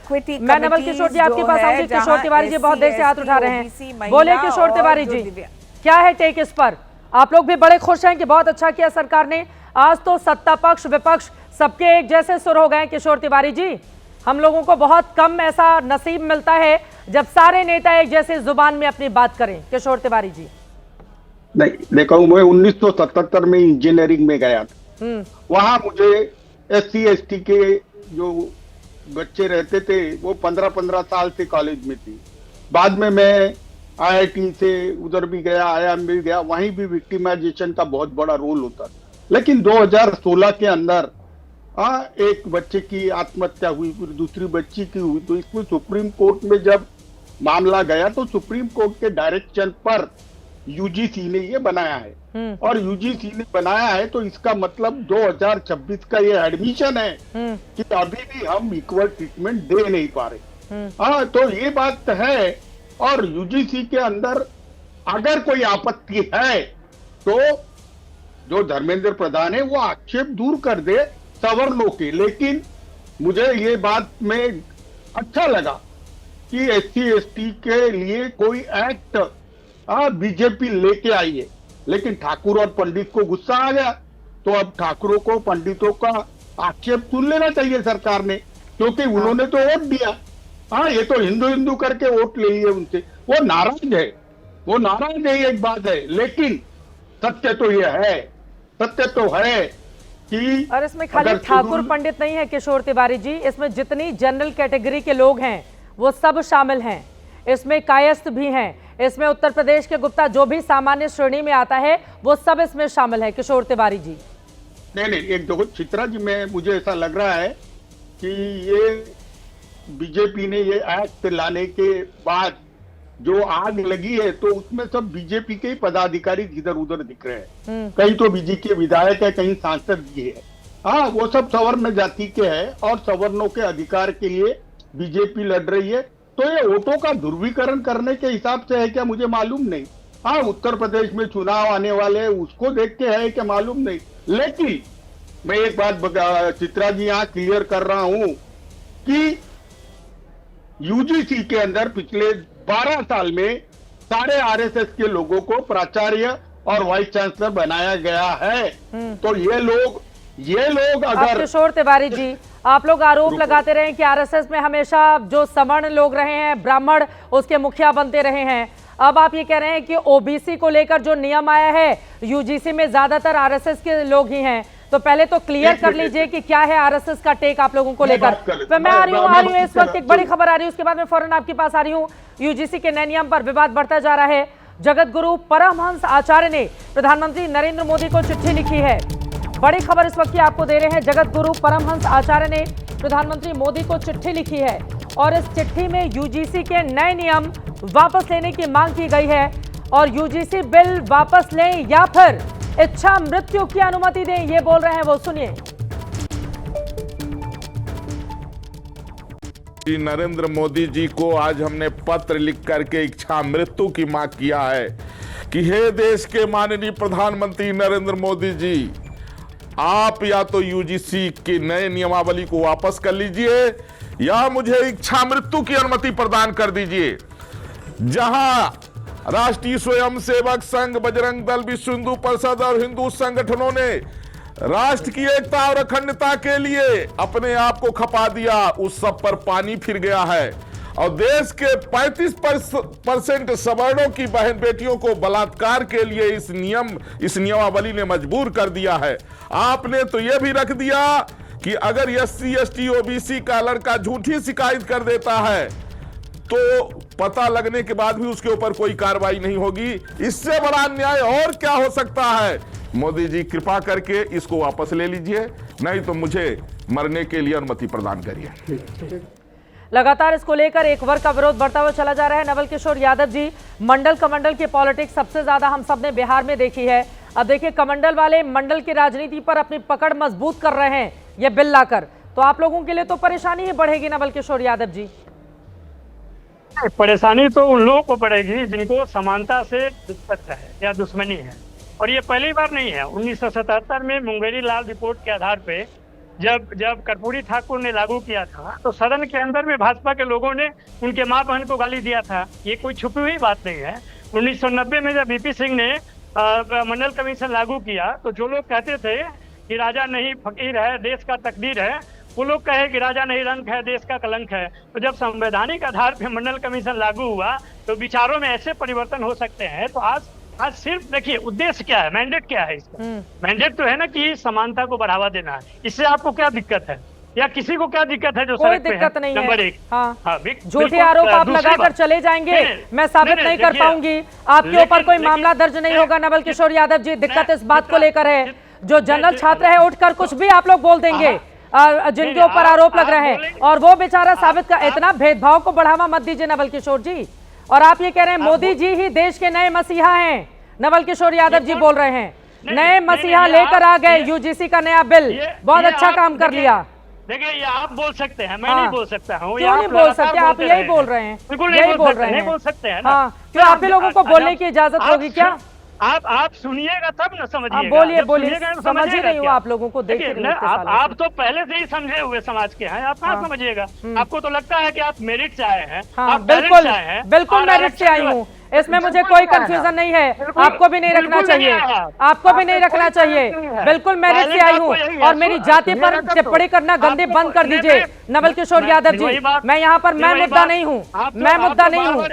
Equity मैं नवल किशोर जी आपके पास आऊंगी। किशोर तिवारी जी बहुत देर से हाथ उठा रहे हैं, बोले किशोर तिवारी जी क्या है टेक इस पर? आप लोग भी बड़े खुश हैं कि बहुत अच्छा किया सरकार ने, आज तो सत्ता पक्ष विपक्ष सबके एक जैसे सुर हो गए। किशोर तिवारी जी, हम लोगों को बहुत कम ऐसा नसीब मिलता है जब सारे नेता एक जैसे जुबान में अपनी बात करें। किशोर तिवारी जी। नहीं देखो, मैं 1977 में इंजीनियरिंग में गया था। वहां मुझे SC ST के जो बच्चे रहते थे वो 15-15 साल से कॉलेज में थी। बाद में मैं IIT से उधर भी गया, IIM भी गया, वहीं भी विक्टिमाइजेशन का बहुत बड़ा रोल होता। लेकिन 2016 के अंदर एक बच्चे की आत्महत्या हुई, फिर दूसरी बच्ची की हुई, तो इसमें सुप्रीम कोर्ट में जब मामला गया तो सुप्रीम कोर्ट के डायरेक्शन पर UGC ने ये बनाया है। और UGC ने बनाया है तो इसका मतलब 2026 का ये एडमिशन है कि अभी भी हम इक्वल ट्रीटमेंट दे नहीं पा रहे। तो ये बात है। और UGC के अंदर अगर कोई आपत्ति है तो जो धर्मेंद्र प्रधान है वो आक्षेप दूर कर दे सवर्णों के। लेकिन मुझे ये बात में अच्छा लगा कि SC ST के लिए कोई एक्ट बीजेपी लेके आई है। लेकिन ठाकुर और पंडित को गुस्सा आ गया, तो अब ठाकुरों को पंडितों का आक्षेप सुन लेना चाहिए सरकार ने, क्योंकि उन्होंने तो वोट दिया। ये तो हिंदू हिंदू करके वोट ले लिए उनसे, वो नाराज है, वो नाराज है, एक बात है। लेकिन सत्य तो ये है, सत्य तो है कि और इसमें खाली ठाकुर पंडित नहीं है किशोर तिवारी जी, इसमें जितनी जनरल कैटेगरी के लोग हैं वो सब शामिल हैं। इसमें कायस्थ भी हैं, इसमें उत्तर प्रदेश के गुप्ता जो भी सामान्य श्रेणी में आता है वो सब इसमें शामिल है। किशोर तिवारी जी नहीं, एक देखो चित्रा जी, में मुझे ऐसा लग रहा है कि ये बीजेपी ने ये एक्ट लाने के बाद जो आग लगी है तो उसमें सब बीजेपी के ही पदाधिकारी इधर उधर दिख रहे हैं। कहीं तो बीजेपी के विधायक है, कहीं सांसद भी है। वो सब सवर्ण जाति के हैं और सवर्णों के अधिकार के लिए बीजेपी लड़ रही है। तो ये वोटों का ध्रुवीकरण करने के हिसाब से है क्या, मुझे मालूम नहीं। उत्तर प्रदेश में चुनाव आने वाले हैं उसको देख के है क्या, मालूम नहीं। लेकिन मैं एक बात चित्रा जी यहाँ क्लियर कर रहा हूं कि UGC के अंदर पिछले 12 साल में सारे RSS के लोगों को प्राचार्य और वाइस चांसलर बनाया गया है। तो ये लोग अगर किशोर तिवारी जी, आप लोग आरोप लगाते रहे कि RSS में हमेशा जो सवर्ण लोग रहे हैं, ब्राह्मण उसके मुखिया बनते रहे हैं। अब आप ये कह रहे हैं कि OBC को लेकर जो नियम आया है UGC में ज्यादातर RSS के लोग ही हैं। तो पहले तो क्लियर कर लीजिए कि क्या है RSS का टेक आप लोगों को लेकर। तो मैं आ रही हूँ इस वक्त एक बड़ी खबर आ रही है, उसके बाद मैं फौरन आपके पास आ रही हूँ। UGC के नए नियम पर विवाद बढ़ता जा रहा है। जगत गुरु परमहंस आचार्य ने प्रधानमंत्री नरेंद्र मोदी को चिट्ठी लिखी है। बड़ी खबर इस वक्त की आपको दे रहे हैं। जगत गुरु परमहंस आचार्य ने प्रधानमंत्री मोदी को चिट्ठी लिखी है और इस चिट्ठी में UGC के नए नियम वापस लेने की मांग की गई है। और UGC बिल वापस लें या फिर इच्छा मृत्यु की अनुमति दें, ये बोल रहे हैं वो, सुनिए। नरेंद्र मोदी जी को आज हमने पत्र लिख करके इच्छा मृत्यु की मांग किया है कि हे देश के माननीय प्रधानमंत्री नरेंद्र मोदी जी, आप या तो UGC की नए नियमावली को वापस कर लीजिए या मुझे इच्छा मृत्यु की अनुमति प्रदान कर दीजिए। जहां राष्ट्रीय स्वयंसेवक संघ, बजरंग दल, विश्व हिंदू परिषद और हिंदू संगठनों ने राष्ट्र की एकता और अखंडता के लिए अपने आप को खपा दिया, उस सब पर पानी फिर गया है। और देश के 35% सवर्णों की बहन बेटियों को बलात्कार के लिए इस नियमावली ने मजबूर कर दिया है। आपने तो यह भी रख दिया कि अगर SC ST OBC का लड़का झूठी शिकायत कर देता है तो पता लगने के बाद भी उसके ऊपर कोई कार्रवाई नहीं होगी। इससे बड़ा अन्याय और क्या हो सकता है? मोदी जी कृपा करके इसको वापस ले लीजिए, नहीं तो मुझे मरने के लिए अनुमति प्रदान करिए। लगातार इसको लेकर एक वर्ग का विरोध बढ़ता हुआ चला जा रहा है। नवल किशोर यादव जी, मंडल कमंडल की पॉलिटिक्स सबसे ज्यादा हम सब ने बिहार में देखी है। अब देखिए कमंडल वाले मंडल की राजनीति पर अपनी पकड़ मजबूत कर रहे हैं ये बिल लाकर, तो आप लोगों के लिए तो परेशानी ही बढ़ेगी नवल किशोर यादव जी। परेशानी तो उन लोगों को पड़ेगी जिनको समानता से दिक्कत है या दुश्मनी है, और ये पहली बार नहीं है। 1977 में मुंगेरी लाल रिपोर्ट के आधार पे जब कर्पूरी ठाकुर ने लागू किया था तो सदन के अंदर में भाजपा के लोगों ने उनके माँ बहन को गाली दिया था। ये कोई छुपी हुई बात नहीं है। 1990 में जब वीपी सिंह ने मंडल कमीशन लागू किया तो जो लोग कहते थे कि राजा नहीं फकीर है, देश का तकदीर है, वो लोग कहे कि राजा नहीं रंक है, देश का कलंक है। तो जब संवैधानिक आधार पर मंडल कमीशन लागू हुआ तो विचारों में ऐसे परिवर्तन हो सकते हैं। तो आज सिर्फ देखिए उद्देश्य क्या है, मैंडेट क्या है इसका? मैंडेट तो है ना कि समानता को बढ़ावा देना है। इससे आपको क्या दिक्कत है या किसी को क्या दिक्कत है जो कोई सड़क पे है? दिक्कत नहीं नंबर है। एक, हाँ, बिल्कुल। झूठे आरोप आप लगाकर चले जाएंगे, मैं साबित नहीं कर पाऊंगी, आपके ऊपर कोई मामला दर्ज नहीं होगा। नवल किशोर यादव जी, दिक्कत इस बात को लेकर है, जो जनरल छात्र है उठकर कुछ भी आप लोग बोल देंगे जिनके ऊपर आरोप लग रहे हैं, और वो बेचारा साबित कर। इतना भेदभाव को बढ़ावा मत दीजिए नवल किशोर जी। और आप ये कह रहे हैं मोदी जी ही देश के नए मसीहा हैं, नवल किशोर यादव जी बोल रहे हैं। नए मसीहा लेकर आ गए, यूजीसी का नया बिल, बहुत अच्छा काम कर लिया। देखिए ये आप बोल सकते हैं, मैं नहीं बोल सकता हूँ। क्यों नहीं बोल सकते? आप यही बोल रहे हैं, यही बोल रहे हैं। नहीं बोल सकते हैं। हाँ, क्यों आप ही लोगों को बोलने की इजाजत होगी क्या? आप सुनिएगा तब ना समझिएगा। बोलिए बोलिए, समझ ही नहीं हुआ आप लोगों को देख के। आप तो पहले से ही समझे हुए समाज के हैं, आप कहाँ समझिएगा? आपको तो लगता है कि आप मेरिट से आए हैं। हाँ, बिल्कुल मेरिट से आई हूँ, इसमें मुझे कोई कंफ्यूजन नहीं है। आपको भी नहीं रखना चाहिए, आपको भी नहीं रखना चाहिए। बिल्कुल मेरिट से आई हूँ, और मेरी जाति पर टिप्पणी करना गंदे बंद कर दीजिए नवल किशोर यादव जी। मैं यहाँ पर मैं मुद्दा नहीं हूँ, मैं मुद्दा नहीं हूँ,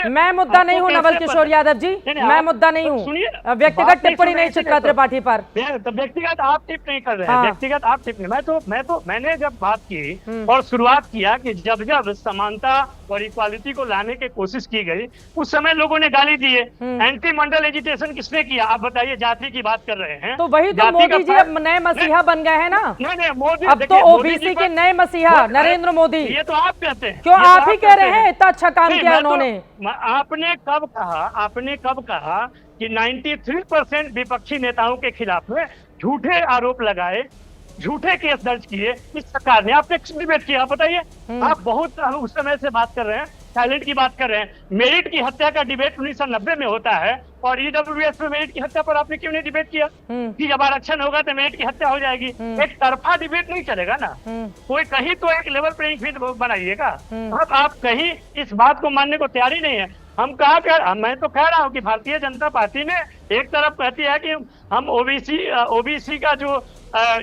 मैं मुद्दा नहीं हूँ नवल किशोर यादव जी, मैं मुद्दा नहीं हूँ। व्यक्तिगत टिप्पणी नहीं चित्रा त्रिपाठी पर। व्यक्तिगत आप टिप्पणी कर रहे हैं, व्यक्तिगत आप टिप्पणी। मैंने जब बात की और शुरुआत किया कि जब समानता और इक्वालिटी को लाने की कोशिश की गई, उस समय लोगों ने गाली दिए। एंटी मंडल एजिटेशन किसने किया? आप बताइए। जाति की बात कर रहे हैं तो वही तो मोदी जी अब नए मसीहा बन गए हैं ना। नहीं, मोदी अब तो ओबीसी के नए मसीहा नरेंद्र मोदी। ये तो आप कहते हैं। क्यों आप ही कह रहे हैं? इतना अच्छा काम किया उन्होंने। आपने कब कहा कि 93% विपक्षी नेताओं के खिलाफ में झूठे आरोप लगाए, झूठे केस दर्ज किए इस सरकार ने? आपने डिबेट किया? बताइए। आप बहुत उस समय से बात कर रहे हैं, टैलेंट की बात कर रहे हैं। मेरिट की हत्या का डिबेट 1990 में होता है, और ईडब्ल्यूएस में मेरिट की हत्या पर आपने क्यों नहीं डिबेट किया कि जब आरक्षण होगा तो मेरिट की हत्या हो जाएगी? एक तरफा डिबेट नहीं चलेगा ना। कोई कहीं तो एक लेवल प्लेइंग फील्ड बनाइएगा। आप कहीं इस बात को मानने को तैयार ही नहीं है। मैं तो कह रहा हूँ कि भारतीय जनता पार्टी ने एक तरफ कहती है कि हम ओबीसी का जो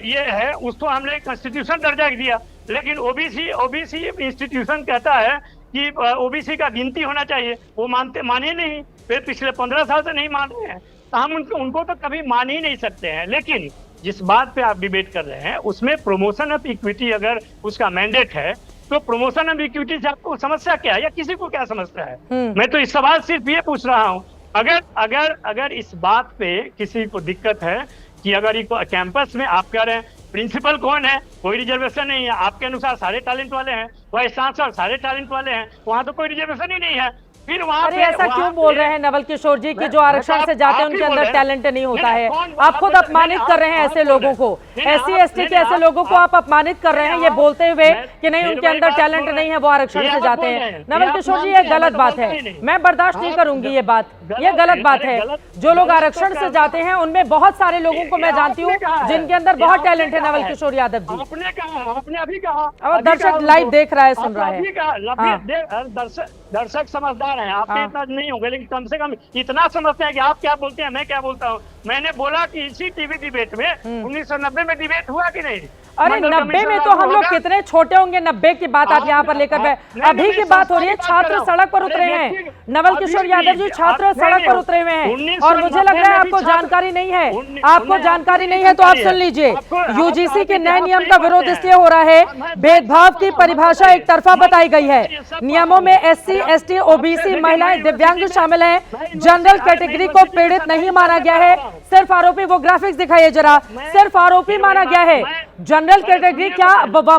ये है उसको हमने कॉन्स्टिट्यूशन दर्जा दिया, लेकिन ओबीसी इंस्टीट्यूशन कहता है कि ओबीसी का गिनती होना चाहिए। वो माने नहीं, फिर पिछले 15 साल से नहीं मान रहे हैं, तो हम उनको तो कभी मान ही नहीं सकते हैं। लेकिन जिस बात पे आप डिबेट कर रहे हैं उसमें प्रमोशन ऑफ इक्विटी अगर उसका मैंडेट है तो प्रमोशन ऑफ इक्विटी से आपको समस्या क्या है या किसी को क्या समस्या है? मैं तो इस सवाल सिर्फ ये पूछ रहा हूँ। अगर इस बात पे किसी को दिक्कत है कि अगर कैंपस में आप कह रहे हैं प्रिंसिपल कौन है, कोई रिजर्वेशन नहीं है, आपके अनुसार सारे टैलेंट वाले हैं, वाइस चांसलर सारे टैलेंट वाले हैं, वहाँ तो कोई रिजर्वेशन ही नहीं है। फिर वहाँ पे ऐसा क्यों बोल रहे हैं नवल किशोर जी कि जो आरक्षण से जाते हैं उनके अंदर टैलेंट नहीं होता है? आप खुद अपमानित कर रहे हैं ऐसे लोगों को, SC ST के ऐसे लोगों को आप अपमानित कर रहे हैं ये बोलते हुए कि नहीं उनके अंदर टैलेंट नहीं है, वो आरक्षण से जाते हैं। नवल किशोर जी ये गलत बात है, मैं बर्दाश्त नहीं करूंगी ये बात, ये गलत बात है। जो लोग आरक्षण से जाते हैं उनमें बहुत सारे लोगों को मैं जानती हूँ जिनके अंदर बहुत टैलेंट है। नवल किशोर यादव जी आपने अभी कहा, अब दर्शक लाइव देख रहा है, सुन रहा है। दर्शक समझदार हैं, आपके इतना नहीं होंगे, लेकिन कम से कम इतना समझते हैं कि आप क्या बोलते हैं मैं क्या बोलता हूँ। मैंने बोला कि इसी टीवी डिबेट में 1990 में डिबेट हुआ कि नहीं? अरे 90 में तो हम लोग कितने छोटे होंगे, 90 की बात आप यहाँ पर लेकर अभी की बात हो रही है। छात्र सड़क पर उतरे हैं, नवल किशोर यादव जी छात्र सड़क पर उतरे हुए हैं, और मुझे लग रहा है आपको जानकारी नहीं है। आपको जानकारी नहीं है तो आप सुन लीजिए। यूजीसी के नए नियम का विरोध इसलिए हो रहा है, भेदभाव की परिभाषा एक तरफा बताई गई है। नियमों में SC ST OBC महिलाएं दिव्यांग शामिल हैं, जनरल कैटेगरी को पीड़ित नहीं माना गया है। सिर्फ आरोपी, वो ग्राफिक्स दिखाइए जरा, सिर्फ आरोपी माना गया है। जनरल कैटेगरी क्या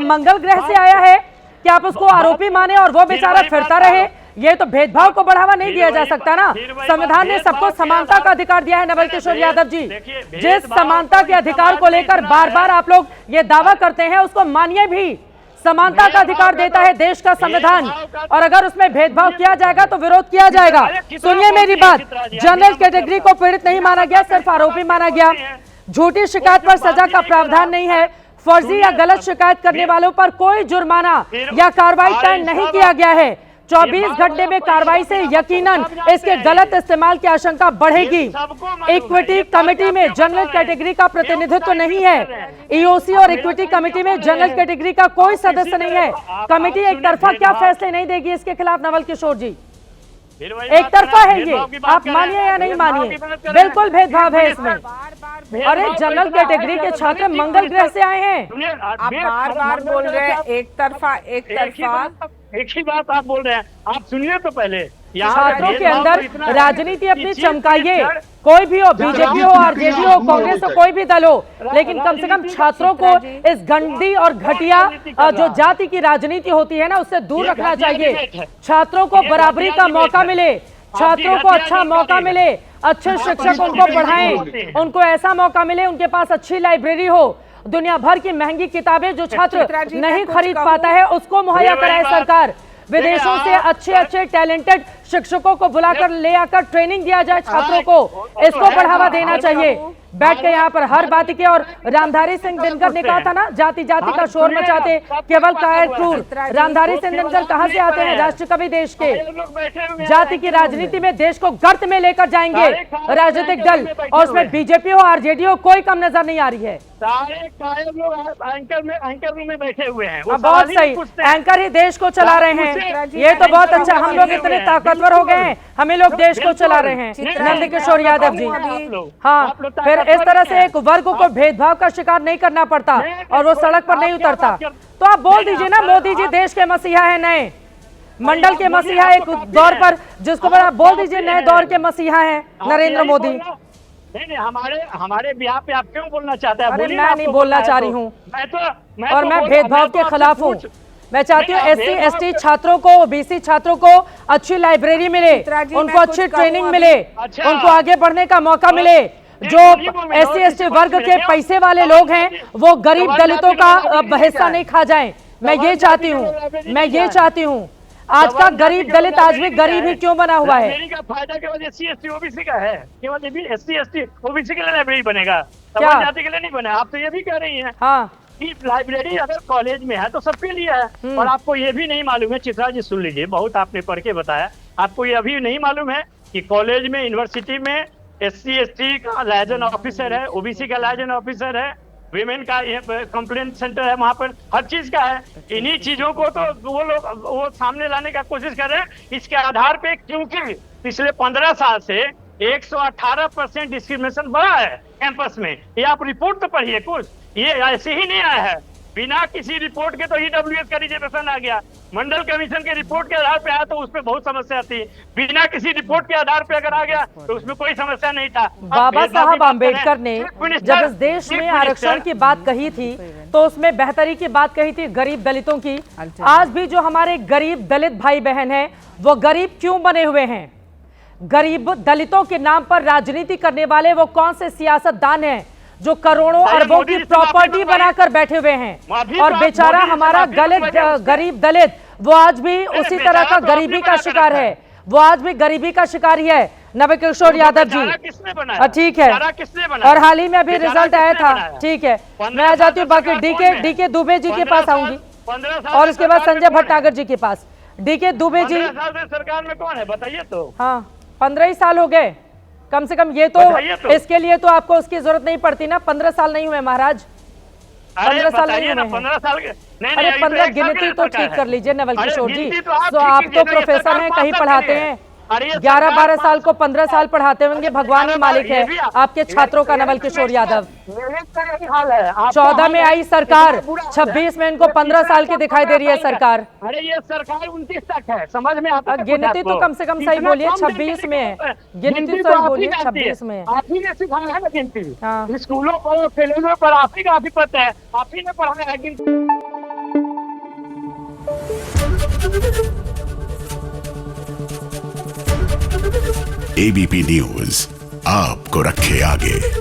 मंगल ग्रह से आया है कि आप उसको आरोपी माने और वो बेचारा फिरता रहे? ये तो भेदभाव को बढ़ावा नहीं दिया जा सकता ना। संविधान ने सबको समानता का अधिकार दिया है नवल किशोर यादव जी। जिस समानता के अधिकार को लेकर बार बार आप लोग ये दावा करते हैं उसको मानिए भी। समानता का अधिकार देता है देश का संविधान, और अगर उसमें भेदभाव किया जाएगा तो विरोध किया जाएगा। सुनिए मेरी बात, जनरल कैटेगरी को पीड़ित नहीं माना गया, सिर्फ आरोपी माना गया। झूठी शिकायत पर सजा का प्रावधान नहीं है, फर्जी या गलत शिकायत करने वालों पर कोई जुर्माना या कार्रवाई तय नहीं किया गया है। 24 घंटे में कार्रवाई से यकीनन इसके गलत इस्तेमाल की आशंका बढ़ेगी। इक्विटी कमेटी में जनरल कैटेगरी का प्रतिनिधित्व नहीं है। ईओसी और इक्विटी कमेटी में जनरल कैटेगरी का कोई सदस्य नहीं है। कमेटी एक तरफा क्या फैसले नहीं देगी इसके खिलाफ नवल किशोर जी? एक तरफा है ये, आप मानिए या नहीं मानिए, बिल्कुल भेदभाव है इसमें। अरे जनरल कैटेगरी के छात्र मंगल ग्रह से आए हैं। आप बार बार बोल रहे हैं एक तरफा। एक ही बात आप बोल रहे हैं, आप सुनिए तो पहले। छात्रों के अंदर राजनीति अपनी चमकाइए, कोई भी हो, बीजेपी हो, आरजेडी हो, कांग्रेस हो, कोई भी दल हो, लेकिन कम से कम छात्रों को इस गंदी और घटिया जो जाति की राजनीति होती है ना, उससे दूर रखना चाहिए। छात्रों को बराबरी का मौका मिले, छात्रों को अच्छा मौका मिले, अच्छे शिक्षक उनको पढ़ाएं, उनको ऐसा मौका मिले, उनके पास अच्छी लाइब्रेरी हो, दुनिया भर की महंगी किताबें जो छात्र नहीं खरीद पाता है उसको मुहैया कराए सरकार। विदेशों से अच्छे टैलेंटेड शिक्षकों को बुलाकर ले आकर ट्रेनिंग दिया जाए छात्रों को, इसको बढ़ावा देना चाहिए। बैठ के यहाँ पर हर बात के, और रामधारी सिंह दिनकर ने कहा था ना, जाति जाति का शोर मचाते केवल कायर क्रूर। रामधारी सिंह दिनकर कहाँ से आते हैं? राष्ट्र कवि देश के। जाति की राजनीति में देश को गर्त में लेकर जाएंगे राजनीतिक दल, और उसमें बीजेपी हो, आरजेडी हो, कोई कम नजर नहीं आ रही है। सारे कायर लोग एंकर रूम में बैठे हुए हैं। बहुत सही, एंकर ही देश को चला रहे हैं, ये तो बहुत अच्छा। हम लोग इतने ताकतवर हो गए हैं, हमें लोग देश को चला रहे हैं। नंद किशोर यादव जी, हाँ, फिर इस तरह से एक वर्ग को भेदभाव का शिकार नहीं करना पड़ता और वो सड़क पर नहीं उतरता। तो आप बोल दीजिए ना, मोदी जी देश के मसीहा है, नए मंडल के मसीहा एक दौर पर, जिसको पर आप बोल दीजिए नए दौर के मसीहा है नरेंद्र मोदी। नहीं, हमारे बिहार पे आप क्यों बोलना चाहते हैं? अरे मैं नहीं बोलना चाह रही हूँ, और मैं तो भेदभाव के खिलाफ हूँ। मैं चाहती हूँ एससी एसटी छात्रों को, ओबीसी छात्रों को अच्छी लाइब्रेरी मिले, उनको अच्छी ट्रेनिंग मिले, उनको आगे बढ़ने का मौका मिले। जो एससी एसटी वर्ग के पैसे वाले लोग हैं वो गरीब दलितों का हिस्सा नहीं खा जाएं। मैं ये चाहती हूँ। आज का गरीब दलित आज भी गरीब ही क्यों बना हुआ है? लाइब्रेरी का फायदा केवल एससी एसटी ओबीसी का है, केवल एससी एसटी ओबीसी के लिए लाइब्रेरी बनेगा, क्या जाति के लिए नहीं बना। आप तो ये भी कह रही हैं हाँ कि लाइब्रेरी अगर कॉलेज में है तो सबके लिए है। और आपको ये भी नहीं मालूम है, चित्रा जी सुन लीजिए, बहुत आपने पढ़ के बताया, आपको ये अभी नहीं मालूम है कि कॉलेज में, यूनिवर्सिटी में एससी एसटी का लाइजन ऑफिसर है, ओबीसी का लाइजन ऑफिसर है, विमेन का कंप्लेंट सेंटर है, वहां पर हर चीज का है। इन्हीं चीजों को तो वो लोग वो सामने लाने का कोशिश कर रहे हैं। इसके आधार पे क्योंकि पिछले 15 साल से 118% डिस्क्रिमिनेशन बढ़ा है कैंपस में। ये आप रिपोर्ट तो पढ़िए कुछ, ये ऐसे ही नहीं आया है बिना किसी रिपोर्ट के। तो ईडब्ल्यूएस का रिजर्वेशन आ गया, मंडल कमीशन के रिपोर्ट के आधार पे आया तो उसमें बहुत समस्या थी। बिना किसी रिपोर्ट के आधार पे अगर आ गया तो उसमें कोई समस्या नहीं था। बाबा साहब आम्बेडकर ने जब इस देश में आरक्षण की बात कही थी तो उसमें बेहतरी की बात कही थी गरीब दलितों की। आज भी जो हमारे गरीब दलित भाई बहन हैं वो गरीब क्यों बने हुए हैं? गरीब दलितों के नाम पर राजनीति करने वाले वो कौन से सियासतदान हैं जो करोड़ों अरबों की प्रॉपर्टी बनाकर बैठे हुए हैं? और बेचारा हमारा गरीब दलित वो आज भी उसी तरह का गरीबी का शिकार है, वो आज भी गरीबी का शिकार ही है। नवल किशोर यादव जी, ठीक है, और हाल ही में अभी रिजल्ट आया था, ठीक है, मैं आ जाती हूँ। बाकी डीके दुबे जी के पास आऊंगी और उसके बाद संजय भट्टागर जी के पास। डीके दुबे जी सरकार में कौन है बताइए तो? हाँ, 15 ही साल हो गए कम से कम। ये तो इसके लिए तो आपको उसकी जरूरत नहीं पड़ती ना। 15 साल नहीं हुए महाराज, 15 साल नहीं हुए। 15 साल अरे 15 गिनती तो ठीक कर लीजिए नवल किशोर जी। तो आप तो प्रोफेसर हैं, कहीं पढ़ाते हैं, 11-12 साल को 15 साल पढ़ाते होंगे, भगवान ही मालिक है आपके छात्रों का। नवल किशोर यादव, 14 में आई सरकार, 26 में इनको 15 साल की दिखाई दे रही है सरकार। अरे ये सरकार 29 तक है, समझ में आता है? गिनती तो कम से कम सही बोलिए, 26 में है गिनती, तो बोलिए 26 में है। आप ही ने सिखाया है ना गिनती, स्कूलों पर, कॉलेजों पर आप ही का पता है, आप ही ने पढ़ाया है गिनती। एबीपी न्यूज आपको रखे आगे।